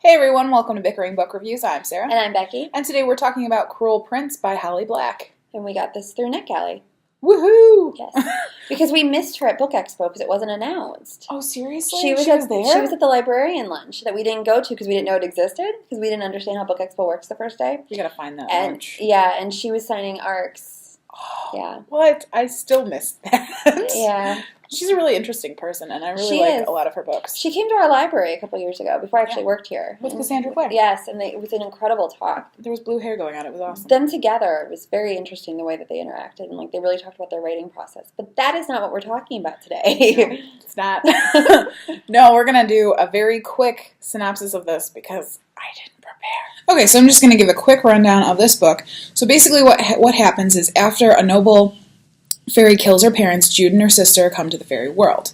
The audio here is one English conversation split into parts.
Hey everyone, welcome to Bickering Book Reviews. I'm Sarah. And I'm Becky. And today we're talking about Cruel Prince by Holly Black. And we got this through NetGalley. Woohoo! Yes. Because we missed her at Book Expo because it wasn't announced. Oh, seriously? She was there? She was at the librarian lunch that we didn't go to because we didn't know it existed, because we didn't understand how Book Expo works the first day. We gotta find that lunch. Yeah, and she was signing ARCs. Oh, yeah. What? I still missed that. Yeah. She's a really interesting person, and I really like a lot of her books. She came to our library a couple years ago, before I actually worked here. With Cassandra Clare. Yes, and it was an incredible talk. There was blue hair going on. It was awesome. Them together, it was very interesting the way that they interacted, and they really talked about their writing process. But that is not what we're talking about today. No, it's not. No, we're going to do a very quick synopsis of this because I didn't prepare. Okay, so I'm just going to give a quick rundown of this book. So basically what happens is after a noble fairy kills her parents, Jude and her sister come to the fairy world.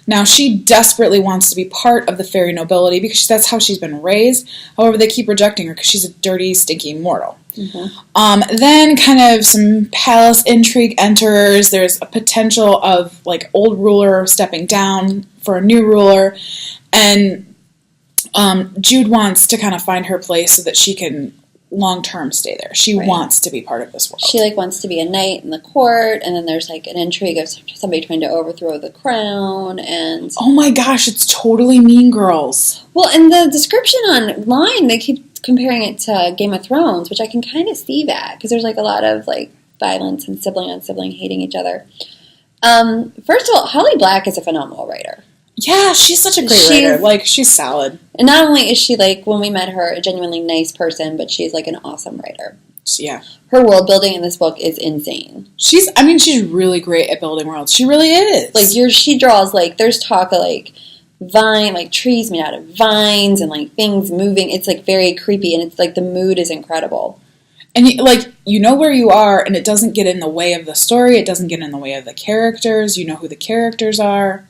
Now, she desperately wants to be part of the fairy nobility because that's how she's been raised. However, they keep rejecting her because she's a dirty, stinky mortal. Mm-hmm. Then kind of some palace intrigue enters. There's a potential of old ruler stepping down for a new ruler. And Jude wants to kind of find her place so that she can long-term stay there. She wants to be part of this world. She wants to be a knight in the court, and then there's an intrigue of somebody trying to overthrow the crown, and oh my gosh, it's totally Mean Girls. Well, in the description online, they keep comparing it to Game of Thrones, which I can kind of see that, because there's a lot of violence and sibling on sibling hating each other. First of all, Holly Black is a phenomenal writer. Yeah, she's such a great writer. She's solid. And not only is she, when we met her, a genuinely nice person, but she's, an awesome writer. Yeah. Her world building in this book is insane. She's really great at building worlds. She really is. She draws, there's talk of, vine, trees made out of vines and, things moving. It's, very creepy, and it's, the mood is incredible. And, you know where you are, and it doesn't get in the way of the story. It doesn't get in the way of the characters. You know who the characters are.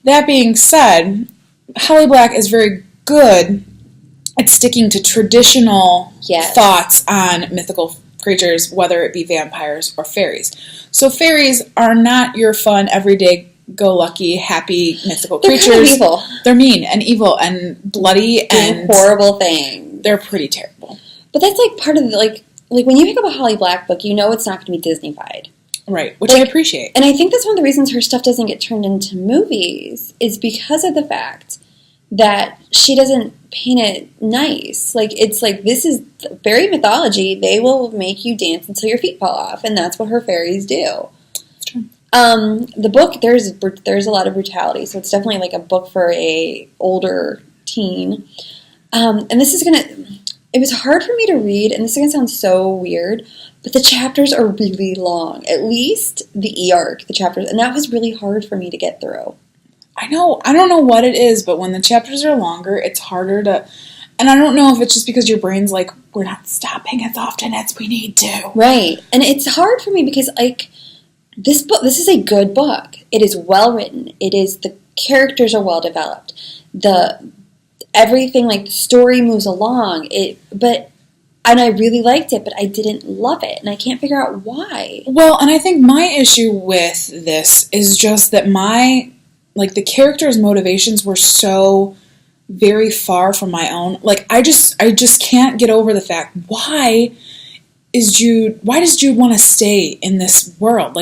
That being said, Holly Black is very good at sticking to traditional thoughts on mythical creatures, whether it be vampires or fairies. So fairies are not your fun, everyday, go-lucky, happy, mythical creatures. They're kind of evil. They're mean and evil and bloody and horrible things. They're pretty terrible. But that's part of the, when you pick up a Holly Black book, you know it's not going to be Disney-fied. Right, which I appreciate. And I think that's one of the reasons her stuff doesn't get turned into movies, is because of the fact that she doesn't paint it nice. This is fairy mythology. They will make you dance until your feet fall off, and that's what her fairies do. That's true. The book, there's a lot of brutality, so it's definitely a book for a older teen. And this is it was hard for me to read, and this is going to sound so weird, but the chapters are really long. At least the E-arc, the chapters. And that was really hard for me to get through. I know. I don't know what it is, but when the chapters are longer, it's harder to... And I don't know if it's just because your brain's we're not stopping as often as we need to. Right. And it's hard for me because, this is a good book. It is well written. The characters are well developed. Everything, the story moves along. And I really liked it, but I didn't love it, and I can't figure out why. Well, and I think my issue with this is just that the characters' motivations were so very far from my own. I just can't get over the fact, why does Jude want to stay in this world?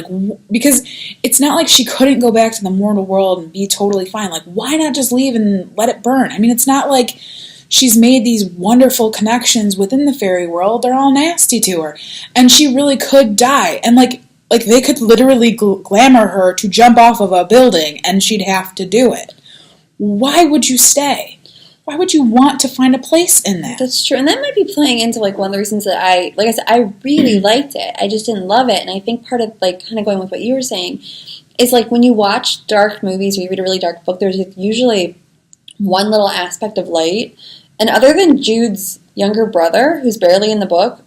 Because it's not like she couldn't go back to the mortal world and be totally fine. Why not just leave and let it burn? I mean, it's not like she's made these wonderful connections within the fairy world. They're all nasty to her. And she really could die. And, they could literally glamour her to jump off of a building, and she'd have to do it. Why would you stay? Why would you want to find a place in that? That's true. And that might be playing into, one of the reasons that I really liked it. I just didn't love it. And I think part of, kind of going with what you were saying, is, when you watch dark movies or you read a really dark book, there's usually one little aspect of light. And other than Jude's younger brother, who's barely in the book,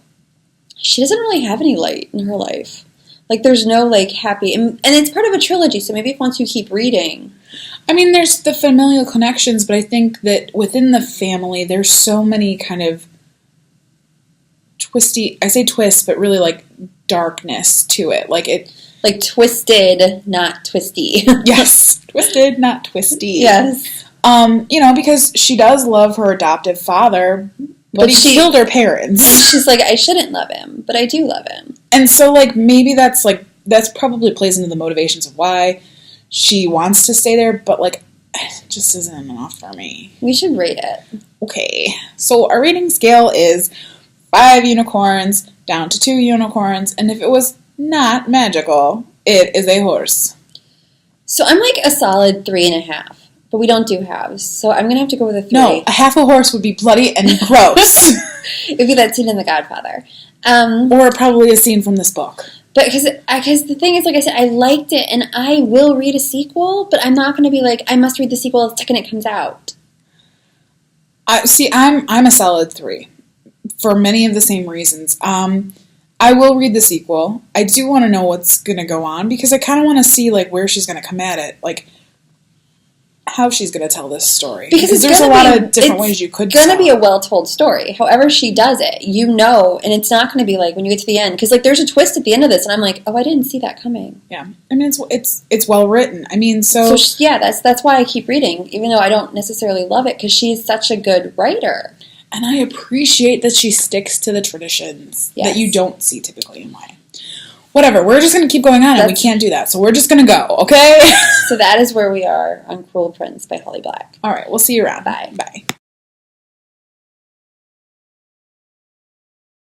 she doesn't really have any light in her life. There's no, happy... And it's part of a trilogy, so maybe once you keep reading... I mean, there's the familial connections, but I think that within the family, there's so many kind of twisty... I say twist, but really, darkness to it. Twisted, not twisty. Yes. Twisted, not twisty. Yes. Because she does love her adoptive father, but he killed her parents. She's like, I shouldn't love him, but I do love him. And so, maybe that's probably plays into the motivations of why she wants to stay there, but, it just isn't enough for me. We should rate it. Okay. So, our rating scale is 5 unicorns down to 2 unicorns, and if it was not magical, it is a horse. So, I'm a solid 3.5. But we don't do halves, so I'm going to have to go with a 3. No, a half a horse would be bloody and gross. It would be that scene in The Godfather. Or probably a scene from this book. But because the thing is, like I said, I liked it, and I will read a sequel, but I'm not going to be I must read the sequel the second it comes out. I'm a solid 3 for many of the same reasons. I will read the sequel. I do want to know what's going to go on, because I kind of want to see, where she's going to come at it. How she's going to tell this story. Because there's a lot of different ways you could tell. It's going to be a well-told story. However she does it, and it's not going to be when you get to the end. Because, there's a twist at the end of this, and I'm like, oh, I didn't see that coming. Yeah. I mean, it's well-written. I mean, so yeah, that's why I keep reading, even though I don't necessarily love it, because she's such a good writer. And I appreciate that she sticks to the traditions that you don't see typically in YA. Whatever, we're just going to keep going on, and we can't do that, so we're just going to go, okay? So that is where we are on Cruel Prince by Holly Black. All right, we'll see you around. Bye. Bye.